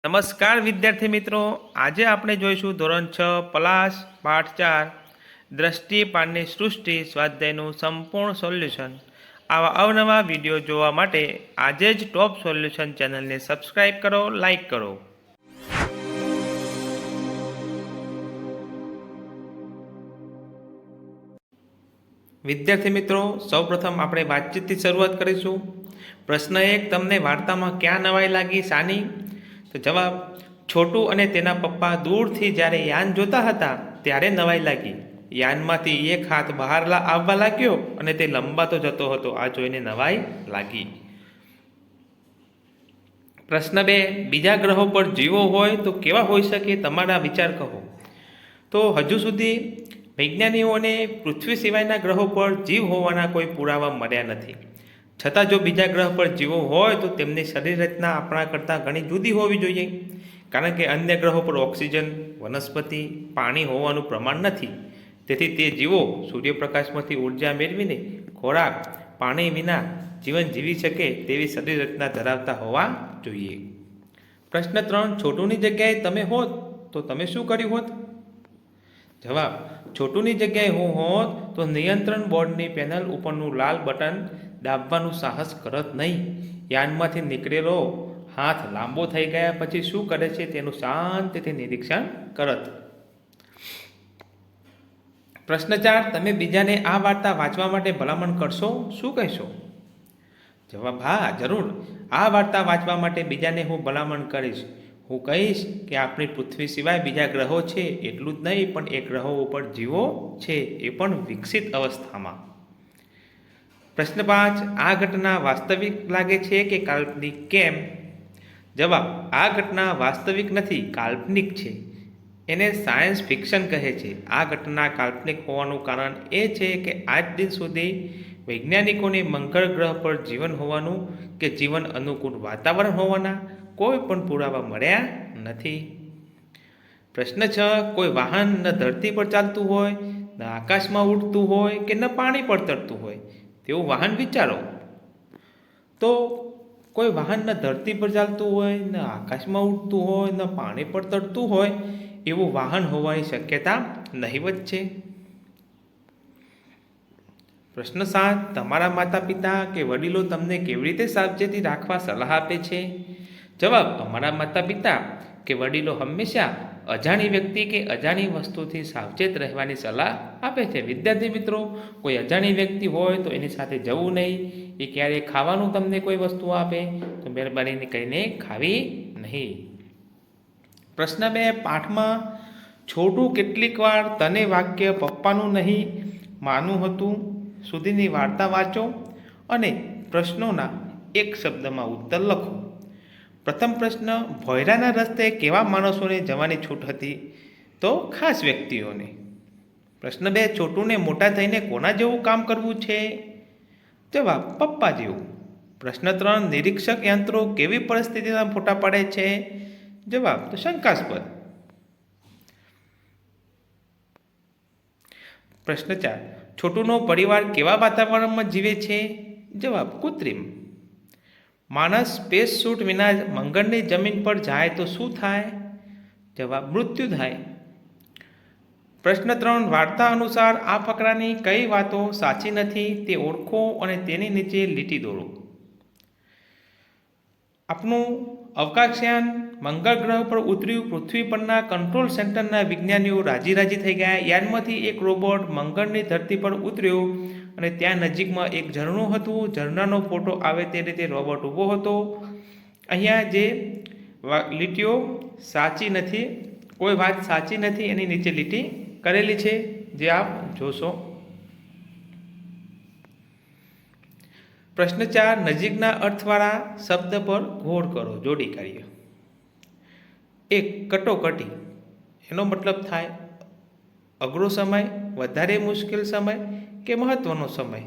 નમસ્કાર વિદ્યાર્થી મિત્રો, આજે આપણે જોઈશું ધોરણ 6 પ્લાસ પાઠ 4 દ્રષ્ટિ પાઠની સૃષ્ટિ સ્વાધ્યાયનું સંપૂર્ણ સોલ્યુશન। આવા અવનવા વિડીયો જોવા માટે આજે જ ટોપ સોલ્યુશન ચેનલને સબસ્ક્રાઇબ કરો, લાઇક કરો। વિદ્યાર્થી મિત્રો, સૌપ્રથમ આપણે વાતચીતથી શરૂઆત કરીશું। પ્રશ્ન 1, તમને વાર્તામાં ક્યાં નવાઈ લાગી, શાની? તો જવાબ, છોટું અને તેના પપ્પા દૂરથી જ્યારે યાન જોતા હતા ત્યારે નવાઈ લાગી। યાનમાંથી એક હાથ બહાર આવવા લાગ્યો અને તે લંબાતો જતો હતો, આ જોઈને નવાઈ લાગી। પ્રશ્ન 2, બીજા ગ્રહો પર જીવો હોય તો કેવા હોઈ શકે, તમારા વિચાર કહો। તો હજુ સુધી વૈજ્ઞાનિકોને પૃથ્વી સિવાયના ગ્રહો પર જીવ હોવાના કોઈ પુરાવા મળ્યા નથી। છતાં જો બીજા ગ્રહ પર જીવો હોય તો તેમની શરીર રચના આપણા કરતાં ઘણી જુદી હોવી જોઈએ, કારણ કે અન્ય ગ્રહો પર ઓક્સિજન, વનસ્પતિ, પાણી હોવાનું પ્રમાણ નથી। તેથી તે જીવો સૂર્યપ્રકાશમાંથી ઉર્જા મેળવીને ખોરાક, પાણી વિના જીવન જીવી શકે તેવી શરીર રચના ધરાવતા હોવા જોઈએ। પ્રશ્ન 3, છોટુની જગ્યાએ તમે હોત તો તમે શું કર્યું હોત? જવાબ, છોટુની જગ્યાએ હું હોત તો નિયંત્રણ બોર્ડની પેનલ ઉપરનું લાલ બટન દાબવાનું સાહસ કરત નહીં। યાનમાંથી નીકળેલો હાથ લાંબો થઈ ગયા પછી શું કરે છે તેનું શાંતિથી નિરીક્ષણ કરત। પ્રશ્ન 4, તમે બીજાને આ વાર્તા વાંચવા માટે ભલામણ કરશો, શું કહેશો? જવાબ, હા જરૂર, આ વાર્તા વાંચવા માટે બીજાને હું ભલામણ કરીશ। હું કહીશ કે આપણી પૃથ્વી સિવાય બીજા ગ્રહો છે, એટલું જ નહીં પણ એ ગ્રહો ઉપર જીવો છે, એ પણ વિકસિત અવસ્થામાં। પ્રશ્ન 5, આ ઘટના વાસ્તવિક લાગે છે કે કાલ્પનિક, કેમ? જવાબ, આ ઘટના વાસ્તવિક નથી, કાલ્પનિક છે। એને સાયન્સ ફિક્શન કહે છે। આ ઘટના કાલ્પનિક હોવાનું કારણ એ છે કે આજ દિન સુધી વૈજ્ઞાનિકોને મંગળ ગ્રહ પર જીવન હોવાનું કે જીવન અનુકૂળ વાતાવરણ હોવાના કોઈ પણ પુરાવા મળ્યા નથી। પ્રશ્ન 6, કોઈ વાહન ન ધરતી પર ચાલતું હોય, ન આકાશમાં ઉડતું હોય કે ન પાણી પર તરતું હોય તેવું વાહન વિચારો। તો કોઈ વાહન ન ધરતી પર ચાલતું હોય, ન આકાશમાં ઉડતું હોય, ન પાણી પર તરતું હોય એવું વાહન હોવાની શક્યતા નહીવત છે। પ્રશ્ન 7, તમારા માતા પિતા કે વડીલો તમને કેવી રીતે સાવચેતી રાખવા સલાહ આપે છે? જવાબ, અમારા માતા પિતા કે વડીલો હંમેશા અજાણી વ્યક્તિ કે અજાણી વસ્તુથી સાવચેત રહેવાની સલાહ આપે છે। વિદ્યાર્થી મિત્રો, કોઈ અજાણી વ્યક્તિ હોય તો એની સાથે જવું નહીં। એ ક્યારેય ખાવાનું તમને કોઈ વસ્તુ આપે તો મહેરબાની કરીને ખાવી નહીં। પ્રશ્ન 2, પાઠમાં છોટું કેટલીક વાર તને વાક્ય પપ્પાનું નહીં માનું હતું સુધીની વાર્તા વાંચો અને પ્રશ્નોના એક શબ્દમાં ઉત્તર લખો। પ્રથમ પ્રશ્ન, ભોયરાના રસ્તે કેવા માણસોને જવાની છૂટ હતી? તો ખાસ વ્યક્તિઓને। પ્રશ્ન 2, છોટુને મોટા થઈને કોના જેવું કામ કરવું છે? જવાબ, પપ્પા જેવું। પ્રશ્ન 3, નિરીક્ષક યંત્રો કેવી પરિસ્થિતિના ફોટા પાડે છે? જવાબ, તો શંકાસ્પદ। પ્રશ્ન 4, છોટુનો પરિવાર કેવા વાતાવરણમાં જીવે છે? જવાબ, કૃત્રિમ। માણસ સ્પેસ સૂટ વિના મંગળની જમીન પર જાય તો શું થાય? જવાબ, મૃત્યુ થાય। પ્રશ્ન 3, વાર્તા અનુસાર આ ફકરાની કઈ વાતો સાચી નથી તે ઓળખો અને તેની નીચે લીટી દોરો। આપણું અવકાશયાન મંગળ ગ્રહ પર ઉતર્યું। પૃથ્વી પરના કંટ્રોલ સેન્ટરના વિજ્ઞાનીઓ રાજી થઈ ગયા। યાનમાંથી એક રોબોટ મંગળની ધરતી પર ઉતર્યો અને ત્યાં નજીકમાં એક ઝરણું હતું। ઝરણાનો ફોટો આવે તે રીતે રોબોટ ઊભો હતો। અહીંયા જે લીટીઓ સાચી નથી, કોઈ વાત સાચી નથી, એની નીચે લીટી કરેલી છે જે આપ જોશો। પ્રશ્ન 4, નજીકના અર્થવાળા શબ્દ પર ગોળ કરો, જોડી કાર્ય। 1, કટોકટી, એનો મતલબ થાય અઘરો સમય, વધારે મુશ્કેલ સમય કે મહત્વનો સમય।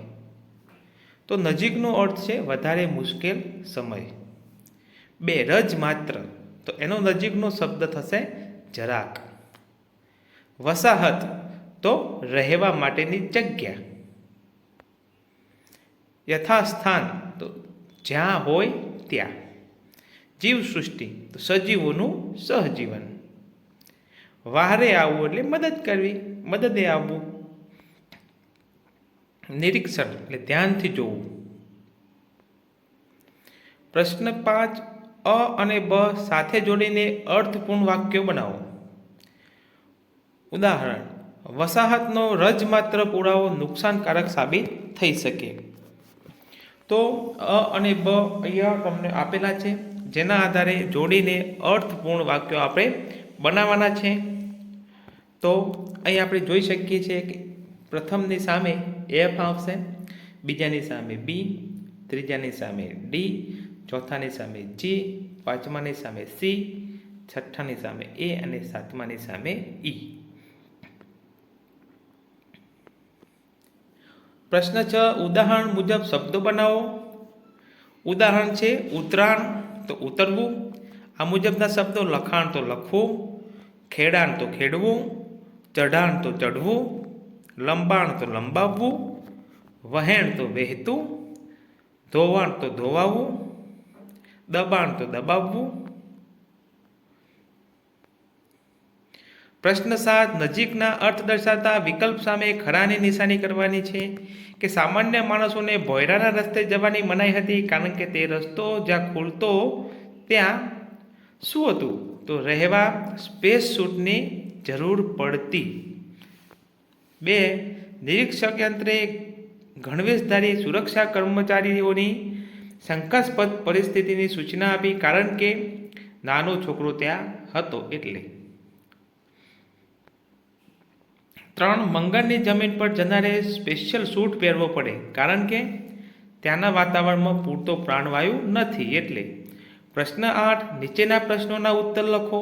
તો નજીકનો અર્થ છે વધારે મુશ્કેલ સમય। 2, રજ માત્ર, તો એનો નજીકનો શબ્દ થશે જરાક। વસાહત, તો રહેવા માટેની જગ્યા। યથાસ્થાન, તો જ્યાં હોય ત્યાં। જીવસૃષ્ટિ તો સજીવોનું સહજીવન. વહારે આવવું એટલે મદદ કરવી, મદદે આવવું. નિરીક્ષણ એટલે ધ્યાનથી જોવું. પ્રશ્ન 5, અ અને બ સાથે જોડીને અર્થપૂર્ણ વાક્યો બનાવો. ઉદાહરણ: વસાહતનો રજમાત્ર પુરાવો નુકસાનકારક સાબિત થઈ શકે. તો અ અને બ અહીંયા તમને આપેલા છે, જેના આધારે જોડીને અર્થપૂર્ણ વાક્યો આપણે બનાવવાના છે. તો અહીં આપણે જોઈ શકીએ છીએ કે પ્રથમની સામે એફ આવશે, બીજાની સામે બી, ત્રીજાની સામે ડી, ચોથાની સામે જી, પાંચમાની સામે સી, છઠ્ઠાની સામે એ અને સાતમાની સામે ઈ. પ્રશ્ન 6, ઉદાહરણ મુજબ શબ્દો બનાવો. ઉદાહરણ છે ઉતરાણ તો ઉતરવું, આ મુજબના શબ્દો લખાણ તો લખવું, ખેડાણ તો ખેડવું, ચઢાણ તો ચઢવું, લંબાણ તો લંબાવવું, વહેણ તો વહેતું, ધોવાણ તો ધોવાવું, દબાણ તો દબાવવું. પ્રશ્ન 7, નજીકના અર્થ દર્શાવતા વિકલ્પ સામે ખરાની નિશાની કરવાની છે. કે સામાન્ય માણસોને ભોયરાના રસ્તે જવાની મનાઈ હતી, કારણ કે તે રસ્તો જ્યાં ખુલતો ત્યાં શું હતું? તો રહેવા સ્પેસ સૂટની જરૂર પડતી. 2, નિરીક્ષક યંત્રે ગણવેશધારી સુરક્ષા કર્મચારીઓની શંકાસ્પદ પરિસ્થિતિની સૂચના આપી, કારણ કે નાનો છોકરો ત્યાં હતો એટલે. 3, મંગળની જમીન પર જનારે સ્પેશિયલ સૂટ પહેરવો પડે, કારણ કે ત્યાંના વાતાવરણમાં પૂરતો પ્રાણવાયુ નથી એટલે. પ્રશ્ન 8, નીચેના પ્રશ્નોના ઉત્તર લખો.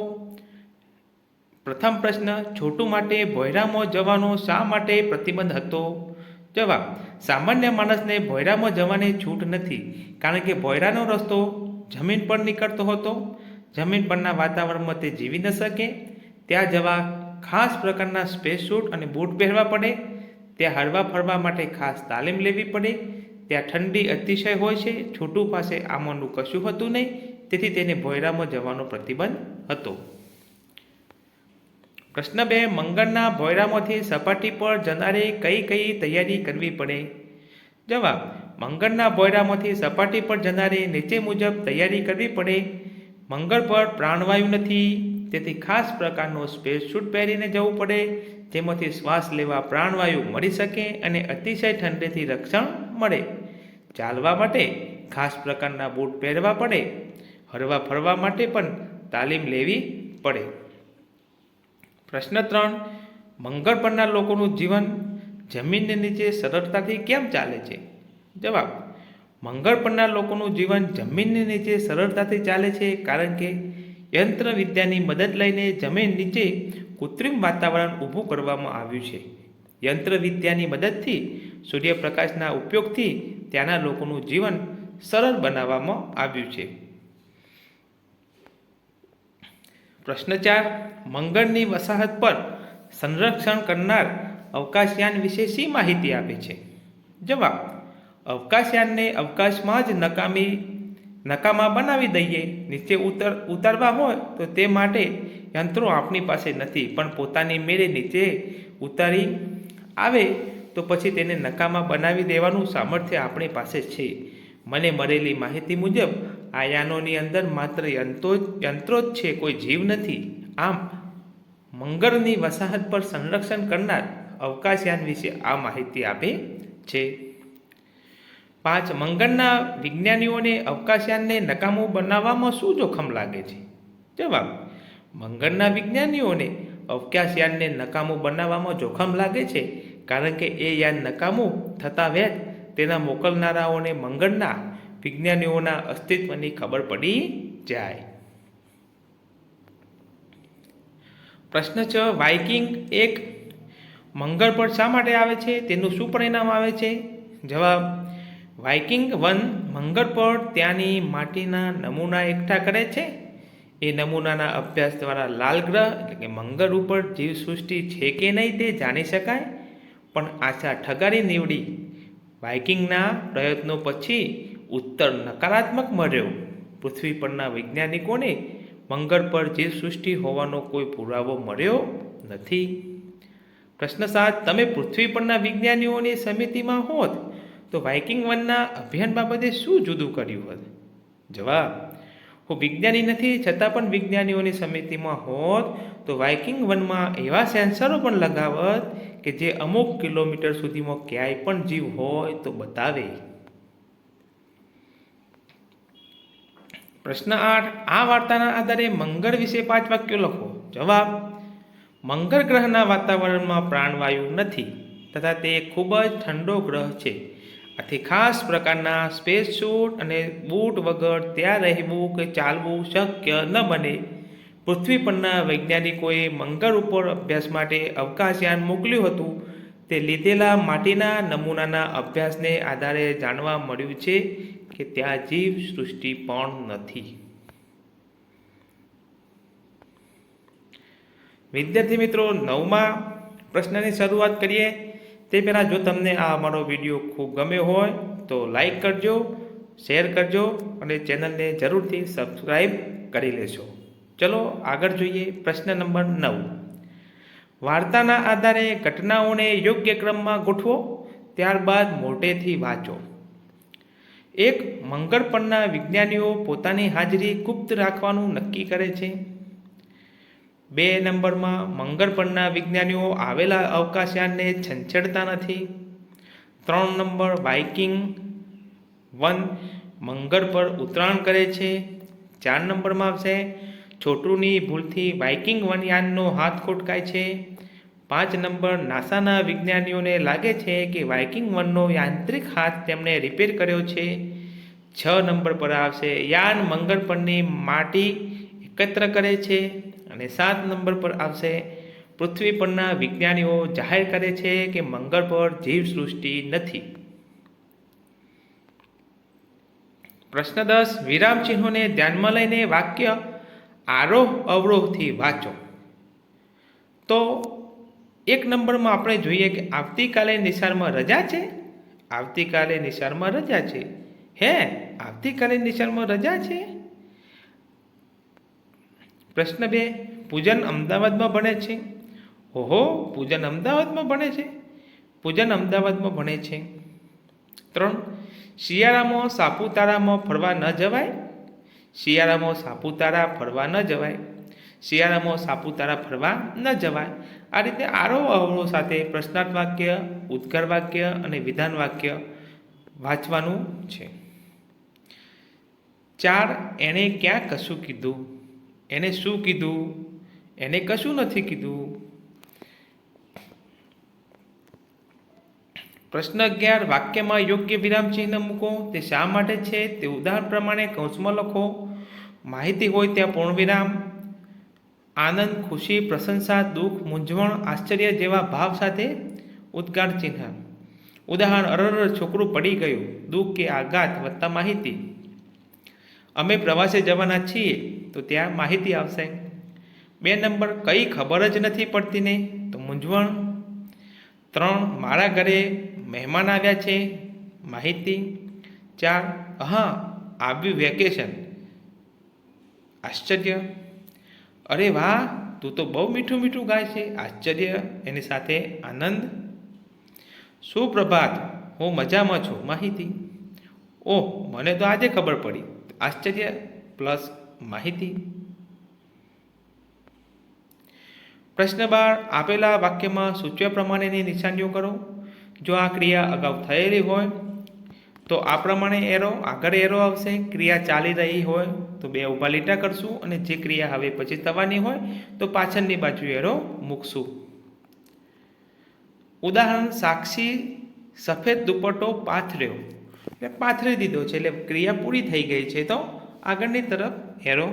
પ્રથમ પ્રશ્ન, છોટુ માટે ભોયરામાં જવાનો શા માટે પ્રતિબંધ હતો? જવાબ: સામાન્ય માણસને ભોયરામાં જવાની છૂટ નથી, કારણ કે ભોયરાનો રસ્તો જમીન પર નીકળતો હતો. જમીન પરના વાતાવરણમાં તે જીવી ન શકે. ત્યાં જવા ખાસ પ્રકારના સ્પેસ સૂટ અને બૂટ પહેરવા પડે. ત્યાં હરવા ફરવા માટે ખાસ તાલીમ લેવી પડે. ત્યાં ઠંડી અતિશય હોય છે. છોટુ પાસે આમાંનું કશું હતું નહીં, તેથી તેને ભોયરામાં જવાનો પ્રતિબંધ હતો. પ્રશ્ન 2, મંગળના ભોયરામાંથી સપાટી પર જનારે કઈ કઈ તૈયારી કરવી પડે? જવાબ: મંગળના ભોયરામાંથી સપાટી પર જનારે નીચે મુજબ તૈયારી કરવી પડે. મંગળ પર પ્રાણવાયુ નથી, તેથી ખાસ પ્રકારનો સ્પેસ સૂટ પહેરીને જવું પડે, જેમાંથી શ્વાસ લેવા પ્રાણવાયુ મળી શકે અને અતિશય ઠંડીથી રક્ષણ મળે. ચાલવા માટે ખાસ પ્રકારના બૂટ પહેરવા પડે. હરવા ફરવા માટે પણ તાલીમ લેવી પડે. પ્રશ્ન 3, મંગળ પરના લોકોનું જીવન જમીનની નીચે સરળતાથી કેમ ચાલે છે? જવાબ: મંગળ પરના લોકોનું જીવન જમીનની નીચે સરળતાથી ચાલે છે, કારણ કે યંત્ર વિદ્યાની મદદ લઈને જમીન નીચે કૃત્રિમ વાતાવરણ ઊભું કરવામાં આવ્યું છે. યંત્ર વિદ્યાની મદદથી સૂર્યપ્રકાશના ઉપયોગથી ત્યાંના લોકોનું જીવન સરળ બનાવવામાં આવ્યું છે. પ્રશ્ન 4, મંગળની વસાહત પર સંરક્ષણ કરનાર અવકાશયાન વિશે શી માહિતી આપે છે? જવાબ: અવકાશયાનને અવકાશમાં જ નકામા બનાવી દઈએ. નીચે ઉતારવા હોય તો તે માટે યંત્રો આપણી પાસે નથી, પણ પોતાની મેળે નીચે ઉતારી આવે તો પછી તેને નકામા બનાવી દેવાનું સામર્થ્ય આપણી પાસે છે. મને મળેલી માહિતી મુજબ આ યાનોની અંદર માત્ર યંત્રો જ છે, કોઈ જીવ નથી. આમ મંગળની વસાહત પર સંરક્ષણ કરનાર અવકાશયાન વિશે આ માહિતી આપે છે. 5, મંગળના વિજ્ઞાનીઓને અવકાશયાનને નકામું બનાવવામાં શું જોખમ લાગે છે? જવાબ: મંગળના વિજ્ઞાનીઓને અવકાશયાનને નકામું બનાવવામાં જોખમ લાગે છે, કારણ કે એ યાન નકામું થતાં વેત તેના મોકલનારાઓને મંગળના વિજ્ઞાનીઓના અસ્તિત્વની ખબર પડી જાય. પ્રશ્ન 6, વાઇકિંગ 1 મંગળ પર શા માટે આવે છે? તેનું શું પરિણામ આવે છે? જવાબ: વાઇકિંગ 1 મંગળ પર ત્યાંની માટીના નમૂના એકઠા કરે છે. એ નમૂનાના અભ્યાસ દ્વારા લાલ ગ્રહ એટલે કે મંગળ ઉપર જીવસૃષ્ટિ છે કે નહીં તે જાણી શકાય. પણ આશા ઠગારી નીવડી. વાઇકિંગના પ્રયત્નો પછી ઉત્તર નકારાત્મક મળ્યો. પૃથ્વી પરના વૈજ્ઞાનિકોને મંગળ પર જીવસૃષ્ટિ હોવાનો કોઈ પુરાવો મળ્યો નથી. પ્રશ્ન 7. તમે પૃથ્વી પરના વિજ્ઞાનીઓની સમિતિમાં હોત તો વાઇકિંગ વનના અભિયાન બાબતે શું જુદું કર્યું હોત? જવાબ: હું વિજ્ઞાની નથી છતાં પણ વિજ્ઞાનીઓની સમિતિમાં હોત તો વાઇકિંગ વનમાં એવા સેન્સરો પણ લગાવત કે જે અમુક કિલોમીટર સુધીમાં ક્યાંય પણ જીવ હોય તો બતાવે. પ્રશ્ન 8. આ વાર્તાના આધારે મંગળ વિશે 5 વાક્યો લખો. જવાબ: મંગળ ગ્રહના વાતાવરણમાં પ્રાણવાયુ નથી તથા તે ખૂબ જ ઠંડો ગ્રહ છે. આથી ખાસ પ્રકારના સ્પેસ સૂટ અને બૂટ વગર ત્યાં રહેવું કે ચાલવું શક્ય ન બને. પૃથ્વી પરના વૈજ્ઞાનિકોએ મંગળ ઉપર અભ્યાસ માટે અવકાશયાન મોકલ્યું હતું. તે લીધેલા માટીના નમૂનાના અભ્યાસને આધારે જાણવા મળ્યું છે કે ત્યાં જીવ સૃષ્ટિ પણ નથી. વિદ્યાર્થી મિત્રો, 9મા પ્રશ્નની શરૂઆત કરીએ તે પહેલાં જો તમને આ અમારો વિડીયો ખૂબ ગમ્યો હોય તો લાઈક કરજો, શેર કરજો અને ચેનલને જરૂરથી સબસ્ક્રાઈબ કરી લેશો. ચલો આગળ જોઈએ. પ્રશ્ન નંબર 9. વાર્તાના આધારે ઘટનાઓને યોગ્ય ક્રમમાં ગોઠવો, ત્યારબાદ મોટેથી વાંચો. 1. મંગળ પરના વિજ્ઞાનીઓ પોતાની હાજરી ગુપ્ત રાખવાનું નક્કી કરે છે. 2 નંબરમાં મંગળ પરના વિજ્ઞાનીઓ આવેલા અવકાશયાનને છંછેડતા નથી. 3 નંબર વાઇકિંગ વન મંગળ પર ઉતરાણ કરે છે. 4 નંબરમાં આવશે છોટુની ભૂલથી વાઇકિંગ વનયાનનો હાથ ખોટકાય છે. 5 નંબર નાસાના વિજ્ઞાનીઓને લાગે છે કે વાઇકિંગ વનનો યાંત્રિક હાથ તેમણે રિપેર કર્યો છે. 6 નંબર પર આવશે યાન મંગળ પરની માટી એકત્ર કરે છે. અને 7 નંબર પર આવશે પૃથ્વી પરના વિજ્ઞાનીઓ જાહેર કરે છે કે મંગળ પર જીવસૃષ્ટિ નથી. પ્રશ્ન 10. વિરામ ચિહ્નોને ધ્યાનમાં લઈને વાક્ય આરોહ અવરોહથી વાંચો. તો 1 નંબરમાં આપણે જોઈએ કે આવતીકાલે નિશાળમાં રજા છે. આવતીકાલે નિશાળમાં રજા છે. હે, આવતીકાલે નિશાળમાં રજા છે? પ્રશ્ન 2. પૂજન અમદાવાદમાં ભણે છે. ઓહો, પૂજન અમદાવાદમાં ભણે છે. પૂજન અમદાવાદમાં ભણે છે. 3. શિયાળામાં સાપુતારામાં ફરવા ન જવાય. શિયાળામાં સાપુતારા ફરવા ન જવાય. શિયાળામાં સાપુતારા ફરવા ન જવાય. આ રીતે આરોહ અવરોહ સાથે પ્રશ્નાર્થ વાક્ય, ઉદ્ગાર વાક્ય અને વિધાન વાક્ય વાંચવાનું છે. 4. એણે ક્યાં કશું કીધું. એને શું કીધું? એને કશું નથી કીધું. પ્રશ્ન 11. વાક્યમાં યોગ્ય વિરામ ચિહ્ન મૂકો. તે શા માટે છે તે ઉદાહરણ પ્રમાણે કૌંસમાં લખો. માહિતી હોય ત્યાં પૂર્ણ વિરામ. આનંદ, ખુશી, પ્રશંસા, દુઃખ, મૂંઝવણ, આશ્ચર્ય જેવા ભાવ સાથે ઉદ્ગાર ચિહ્ન. ઉદાહરણ: અરર, છોકરું પડી ગયું. દુઃખ કે આઘાત વત્તા માહિતી. અમે પ્રવાસે જવાના છીએ તો ત્યાં માહિતી આવશે. 2 નંબર કંઈ ખબર જ નથી પડતી ને તો મૂંઝવણ. 3. મારા ઘરે મહેમાન આવ્યા છે. માહિતી. 4. હા, આવ્યું વેકેશન. આશ્ચર્ય. અરે વાહ, તું તો બહુ મીઠું મીઠું ગાય છે. આશ્ચર્ય, એની સાથે આનંદ. સુપ્રભાત, હું મજામાં છું. માહિતી. ઓહ, મને તો આજે ખબર પડી. આશ્ચર્ય પ્લસ માહિતી. પ્રશ્ન 12. આપેલા વાક્યમાં સૂચવ્યા પ્રમાણેની નિશાનીઓ કરો. જો આ ક્રિયા અગાઉ થયેલી હોય તો આ પ્રમાણે એરો આગળ એરો આવશે. ક્રિયા ચાલી રહી હોય તો 2 ઊભા લીટા કરશું અને જે ક્રિયા હવે પછી થવાની હોય તો પાછળની બાજુ એરો મૂકશું. ઉદાહરણ: સાક્ષી સફેદ દુપટ્ટો પાથર્યો. એટલે પાથરી દીધો છે, એટલે ક્રિયા પૂરી થઈ ગઈ છે તો આગળની તરફ એરો.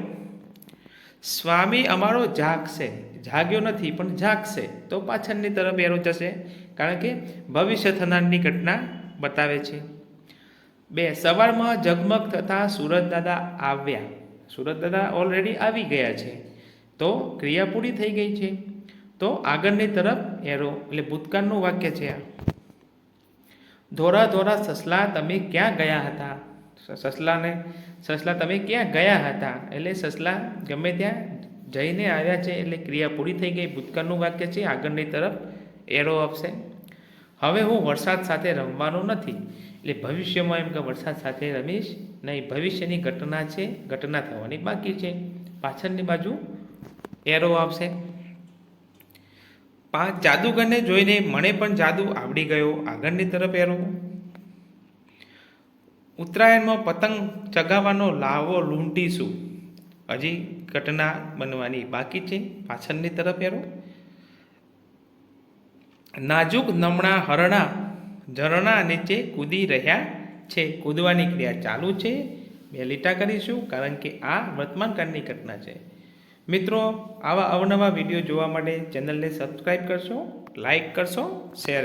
સ્વામી અમારો જાગશે. જાગ્યો નથી પણ જાગશે તો પાછળની તરફ એરો જશે, કારણ કે ભવિષ્ય થનારની ઘટના બતાવે છે. 2. સવારમાં ઝગમગ થતા સુરત દાદા આવ્યા. સુરત દાદા ઓલરેડી આવી ગયા છે તો ક્રિયા પૂરી થઈ ગઈ છે તો આગળની તરફ એરો, એટલે ભૂતકાળનું વાક્ય છે આ. ધોરા ધોરા સસલા તમે ક્યાં ગયા હતા. સસલા તમે ક્યાં ગયા હતા, એટલે સસલા ગમે ત્યાં જઈને આવ્યા છે એટલે ક્રિયા પૂરી થઈ ગઈ, ભૂતકાળનું વાક્ય છે, આગળની તરફ એરો આપશે. હવે હું વરસાદ સાથે રમવાનો નથી, એટલે ભવિષ્યમાં એમ કે વરસાદ સાથે રમીશ નહીં, ભવિષ્યની ઘટના છે, ઘટના થવાની બાકી છે, પાછળની બાજુ એરો આવશે. 5 જાદુગરને જોઈને મને પણ જાદુ આવડી ગયો, આગળની તરફ એરો. ઉત્તરાયણમાં પતંગ ચગાવવાનો લાવો લૂંટીશું, હજી ઘટના બનવાની બાકી છે, પાછળની તરફ એરો. નાજુક નમણા હરણા ઝરણા નીચે કૂદી રહ્યા છે, કૂદવાની ક્રિયા ચાલુ છે, 2 લીટા કરીશું કારણ કે આ વર્તમાનકાળની ઘટના છે. મિત્રો, આવા અવનવા વિડીયો જોવા માટે ચેનલને સબસ્ક્રાઈબ કરશો, લાઈક કરશો, શેર